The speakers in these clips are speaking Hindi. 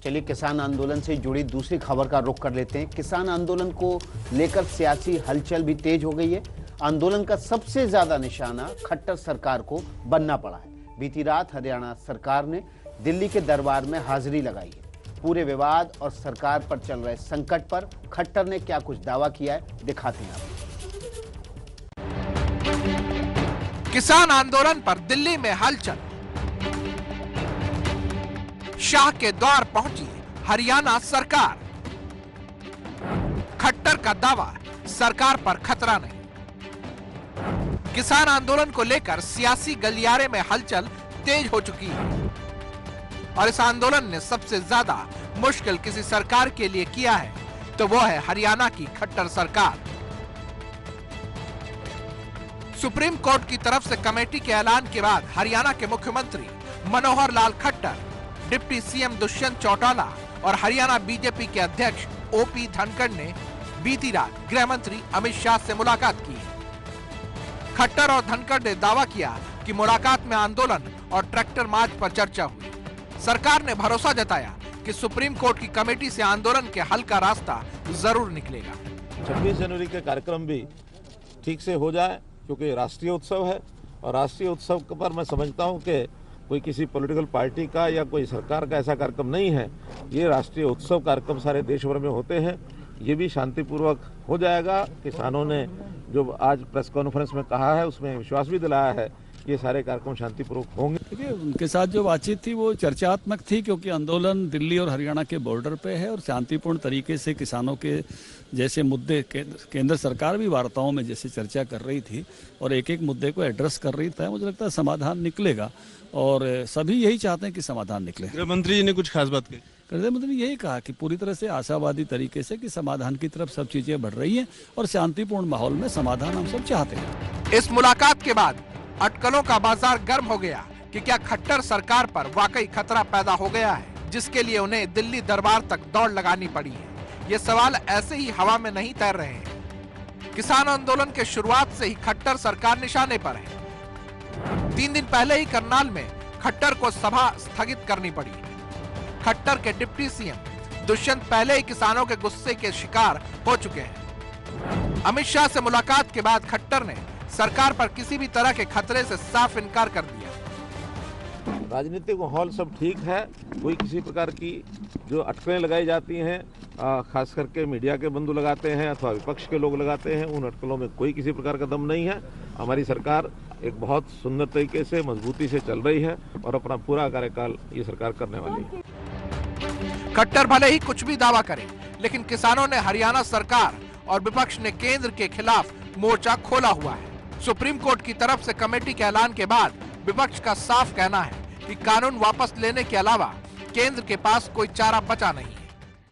चलिए किसान आंदोलन से जुड़ी दूसरी खबर का रुख कर लेते हैं। किसान आंदोलन को लेकर सियासी हलचल भी तेज हो गई है। आंदोलन का सबसे ज्यादा निशाना खट्टर सरकार को बनना पड़ा है। बीती रात हरियाणा सरकार ने दिल्ली के दरबार में हाजिरी लगाई है। पूरे विवाद और सरकार पर चल रहे संकट पर खट्टर ने क्या कुछ दावा किया है, दिखाते हैं आपको। किसान आंदोलन पर दिल्ली में हलचल। शाह के द्वार पहुंची हरियाणा सरकार। खट्टर का दावा, सरकार पर खतरा नहीं। किसान आंदोलन को लेकर सियासी गलियारे में हलचल तेज हो चुकी है और इस आंदोलन ने सबसे ज्यादा मुश्किल किसी सरकार के लिए किया है तो वो है हरियाणा की खट्टर सरकार। सुप्रीम कोर्ट की तरफ से कमेटी के ऐलान के बाद हरियाणा के मुख्यमंत्री मनोहर लाल खट्टर, डिप्टी सीएम दुष्यंत चौटाला और हरियाणा बीजेपी के अध्यक्ष ओपी धनखड़ ने बीती रात गृह मंत्री अमित शाह से मुलाकात की। खट्टर और धनखड़ ने दावा किया कि मुलाकात में आंदोलन और ट्रैक्टर मार्च पर चर्चा हुई। सरकार ने भरोसा जताया कि सुप्रीम कोर्ट की कमेटी से आंदोलन के हल का रास्ता जरूर निकलेगा। 26 जनवरी के कार्यक्रम भी ठीक से हो जाए, क्योंकि राष्ट्रीय उत्सव है और राष्ट्रीय उत्सव पर मैं समझता हूं कि कोई किसी पॉलिटिकल पार्टी का या कोई सरकार का ऐसा कार्यक्रम नहीं है। ये राष्ट्रीय उत्सव कार्यक्रम सारे देश भर में होते हैं। ये भी शांतिपूर्वक हो जाएगा। किसानों ने जो आज प्रेस कॉन्फ्रेंस में कहा है उसमें विश्वास भी दिलाया है कि ये सारे कार्यक्रम शांतिपूर्वक होंगे। देखिए, उनके साथ जो बातचीत थी वो चर्चात्मक थी, क्योंकि आंदोलन दिल्ली और हरियाणा के बॉर्डर पे है और शांतिपूर्ण तरीके से किसानों के जैसे मुद्दे केंद्र सरकार भी वार्ताओं में जैसे चर्चा कर रही थी और एक एक मुद्दे को एड्रेस कर रही थी। मुझे लगता है समाधान निकलेगा और सभी यही चाहते हैं कि समाधान निकले। गृह मंत्री जी ने कुछ खास बात कही। गृह मंत्री ने यही कहा कि पूरी तरह से आशावादी तरीके से कि समाधान की तरफ सब चीजें बढ़ रही हैं और शांतिपूर्ण माहौल में समाधान हम सब चाहते हैं। इस मुलाकात के बाद अटकलों का बाजार गर्म हो गया कि क्या खट्टर सरकार पर वाकई खतरा पैदा हो गया है, जिसके लिए उन्हें दिल्ली दरबार तक दौड़ लगानी पड़ी है। ये सवाल ऐसे ही हवा में नहीं तैर रहे हैं। किसान आंदोलन के शुरुआत से ही खट्टर सरकार निशाने पर है। 3 दिन पहले ही करनाल में खट्टर को सभा स्थगित करनी पड़ी। खट्टर के डिप्टी सीएम दुष्यंत पहले ही किसानों के गुस्से के शिकार हो चुके हैं। अमित शाह से मुलाकात के बाद खट्टर ने सरकार पर किसी भी तरह के खतरे से साफ इनकार कर दिया। राजनीतिक माहौल सब ठीक है। कोई किसी प्रकार की जो अटकलें लगाई जाती हैं, खास करके मीडिया के बंधु लगाते हैं अथवा विपक्ष के लोग लगाते हैं, उन अटकलों में कोई किसी प्रकार का दम नहीं है। हमारी सरकार एक बहुत सुंदर तरीके से मजबूती से चल रही है और अपना पूरा कार्यकाल ये सरकार करने वाली है। खट्टर भले ही कुछ भी दावा करें, लेकिन किसानों ने हरियाणा सरकार और विपक्ष ने केंद्र के खिलाफ मोर्चा खोला हुआ है। सुप्रीम कोर्ट की तरफ से कमेटी के ऐलान के बाद विपक्ष का साफ कहना है कि कानून वापस लेने के अलावा केंद्र के पास कोई चारा बचा नहीं है।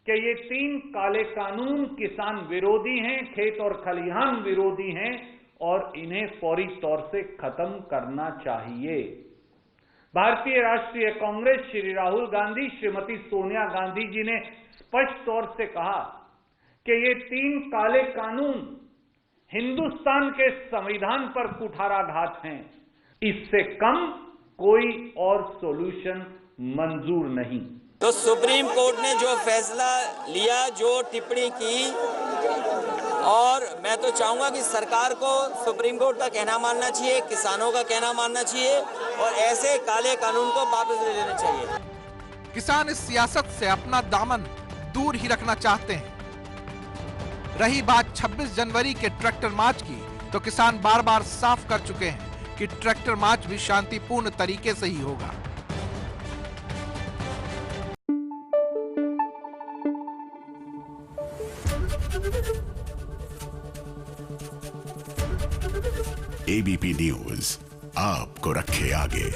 कि ये 3 काले कानून किसान विरोधी हैं, खेत और खलिहान विरोधी हैं और इन्हें फौरी तौर से खत्म करना चाहिए। भारतीय राष्ट्रीय कांग्रेस, श्री राहुल गांधी, श्रीमती सोनिया गांधी जी ने स्पष्ट तौर से कहा कि ये 3 काले कानून हिंदुस्तान के संविधान पर कुठाराघात हैं। इससे कम कोई और सॉल्यूशन मंजूर नहीं। तो सुप्रीम कोर्ट ने जो फैसला लिया, जो टिप्पणी की, और मैं तो चाहूंगा कि सरकार को सुप्रीम कोर्ट का कहना मानना चाहिए, किसानों का कहना मानना चाहिए और ऐसे काले कानून को वापस ले लेना चाहिए। किसान इस सियासत से अपना दामन दूर ही रखना चाहते हैं। रही बात 26 जनवरी के ट्रैक्टर मार्च की, तो किसान बार बार साफ कर चुके हैं कि ट्रैक्टर मार्च भी शांतिपूर्ण तरीके से ही होगा। एबीपी न्यूज आपको रखे आगे।